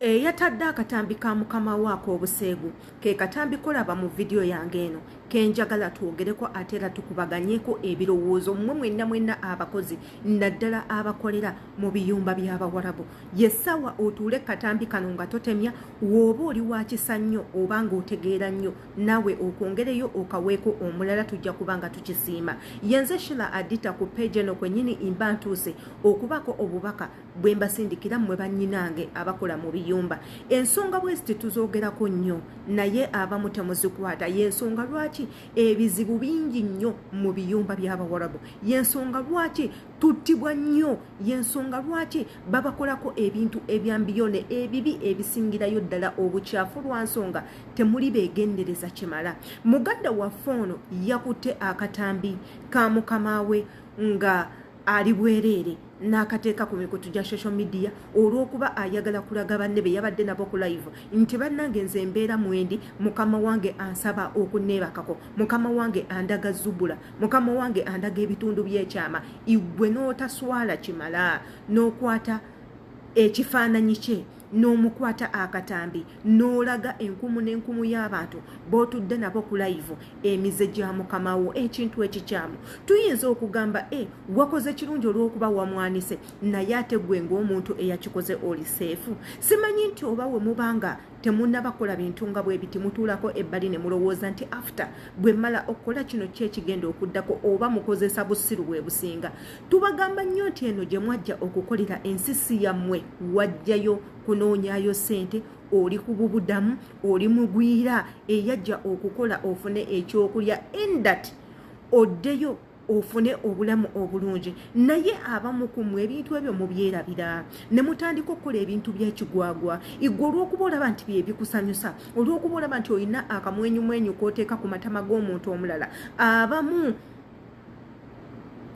Yatadde akatambi ka mukama waako obuseegu ke katambi kolaba mu vidiyo yange eno kenjagala twogereko ate era tukubaganyeeko ebirowoozo mmwe mwenna abakozi naddala abakolera mu biyumba by'Abawarabu. Yessaawa otuule katambi kano nga totemya, wooba oli wa kisa nnyo oba ng'otegeera nnyo naawe okwongereyo okaweeko omulala tujja kuba nga tukisiima. Yenze Sheila Adita ku page eno kwennyini imba ntuuse okubaako obubaka bwe mbasindikira mmwe bannyinange abakola mu biyumba. Ensonga bwezi tuzoogerako nnyo naye abamu temuzikwata. Yensonga lwaki ebizibu bingi nnyo mu biyumba by'Abawarabu, yensonga lwaki tuttibwa nnyo, yensonga lwaki babakolako ebintu ebyambiyone ebibi ebisingirayo ddala obukyafu lwa nsonga temuli beegendereza kimala. Muganda waffe ono yakutte akatambi ka mukama we nga ali bwereere n'akateeka ku mikutu gya social media olw'okuba ayagala kulaga banne be yabadde nabo ku live nti bannange nze mbeera mwendi, mukama wange ansaba okunneebakako, mukama wange andaga zubula, mukama wange andaga ebitundu by'ekyama. Igwe n'otaswala kimala n'okwata ekifaananyi kye n'omukwata akatambi n'olaga enkumu n'enkumu y'abantu b'otudde nabo ku live emize gya mukama wo, ekintu ekikyamu. Tuyinza okugamba wakoze kirungi olw'okuba wamwanise, naye ate gwe ng'omuntu eyakikoze oli seefu. Simanyi nti oba we mubanga temunnabakola bintu nga bwe biti mutuulako ebbali ne mulowooza nti after bwe mmala okukola kino kyekigenda okuddako oba mukozesa bussiru bwe businga. Tubagamba nnyo nti eno gye mwajja okukolera ensisi yammwe wajjayo kunoonyayo ssente, oli ku bubudamu, oli mugwira eyajja okukola ofune ekyokulya endat oddeyo ofune obulamu obulungi. Naye abamu ku mmwe ebintu ebyo mubyerabira ne mutandika okukola ebintu by'ekigwagwa. Igwe olw'okuba olaba nti bye bikusanyusa, olw'okuba olaba nti olina akamwenyumwenyu k'oteeka ku matama g'omuntu omulala, abamu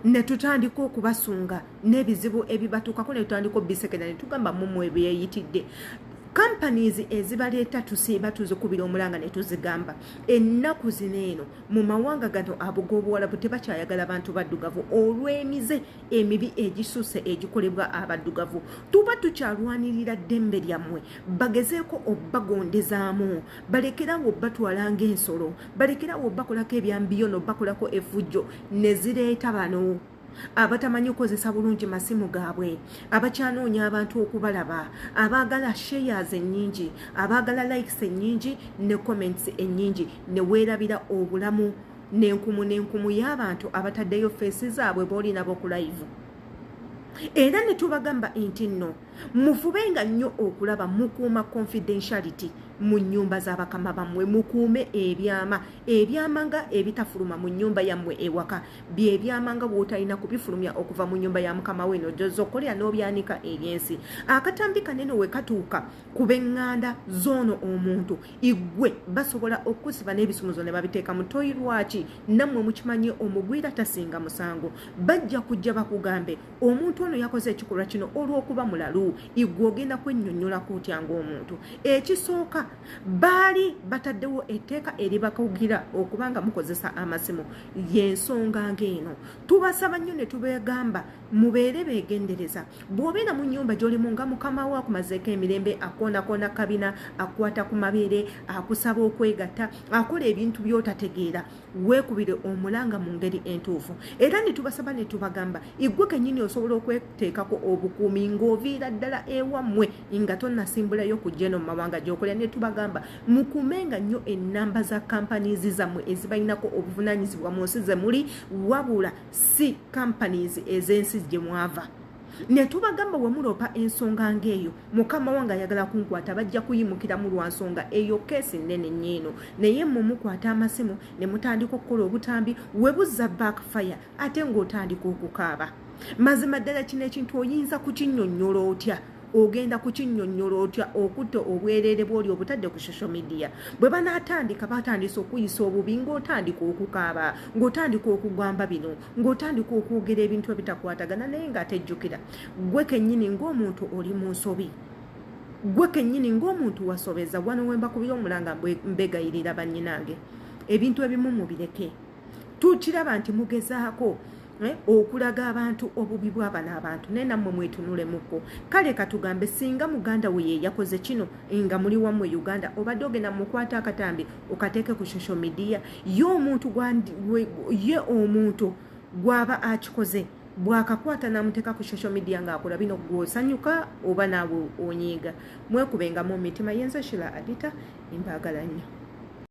ne tutandika okubasunga n'ebizibu ebibatuukako ne tutandika obisekera ne tugamba mumwe byeyitidde. Companies ezibaleeta tusiiba tuzikubira omulanga ne tuzigamba ennaku zino eno mu mawanga gano abug'obuwalabu tebakyayagala bantu baddugavu olw'emize emibi egisusse egikolebwa abaddugavu. Tuba tukyalwanirira ddembe lyammwe, bagezeeko obbagondezaamu, balekerawo obbatwala ng'ensolo, balekerawo obbakolako ebyambiyono, bakolako effujjo ne zireeta bano abatamanyi kukozesa bulungi masimu gaabwe, abakyanoonya abantu okubalaba, abaagala shares ennyingi, abaagala likes ennyingi ne comments ennyingi, ne weerabira obulamu n'enkumu y'abantu abataddeyo feesi zaabwe b'oli nabo ku live. Era ne tubagamba nti nno mufubenga nnyo okulaba mukuuma confidentiality mu nnyumba z'abakama bammwe, mukuume ebyama nga ebitafuluma mu nnyumba yammwe ewaka, byebyama nga bw'otalina kubifulumya okuva mu nnyumba ya mukama we n'ozokolera n'obyanika eryensi. Akatambi kanene we katuuka ku b'eŋŋanda z'ono omuntu, igwe basobola okusiba n'ebisumuzo ne babiteeka mu toyi. Lwaki? Nammwe mukimanyi omugwira tasinga musango. Bajja kujja bakugambe omuntu ono yakoze ekikolwa kino olw'okuba mulalu, igwe ogenda kwennyonnyolako otya ng'omuntu. Ekisooka baali bataddewo etteeka eribakugira okubanga mukozesa amasimu. Y'ensonga ng'eno tubasaba nnyo ne tubeegamba mubeere beegendereza. Bw'obeera mu nnyumba gy'olimu nga mukama wo akumazeeko emirembe, akoonakoona kabina, akwata ku mabeere, akusaba okwegatta, akola ebintu by'otategeera, weekubire omulanga mu ngeri entuufu. Era ne tubasaba ne tubagamba igwe kennyini osobola okweteekako obukuumi ng'oviira ddala ewammwe nga tonnasimbulayo kujja eno mu mawanga gy'okolera. Ne tubagamba mukuumenga nnyo ennamba za companies zammwe ezibalinako obuvunaanyizibwa mu nsi ze muli, wabula si companies ez'ensi gye mwava. Ne tubagamba we muloopa ensonga ng'eyo, mukama wange ayagala kunkwata, bajja kuyimukiramu lwa nsonga eyo keesi nnene nnyo. Naye mmwe mukwata amasimu ne mutandika okukola obutambi, we buzza backfire ate ng'otandika okukaaba. Mazima ddala kino ekintu oyinza kukinnyonnyola otya? Ogenda kukinnyonnyola otya okutta obwereere bw'oli obutadde ku social media? Bwe banaatandika batandise okuyisa obubi ng'otandika okukaaba, ng'otandika okugamba bino, ng'otandika okwogera ebintu ebitakwatagana, naye ng'atejjukira gwe kennyini ng'omuntu oli mu nsobi, gwe kennyini ng'omuntu wasobeza. Wano we mbakubira omulanga mbegayirira bannyinange ebintu ebimu mubireke. Tukiraba nti mugezaako okulaga abantu obubi bw'abana abantu naye nammwe mwetunulemuko. Kale katugambe singa muganda we ye yakoze kino nga muli wammwe Uganda, obadde ogenda mukwata akatambi okateeke ku social media, ye omuntu gwaba akikoze bwakakwata namuteeka ku social media ng'akola bino, gw'osanyuka oba naawe onyiiga. Mwekubengamu mitima. Yenze Sheila Adita, mbaagala nnyo.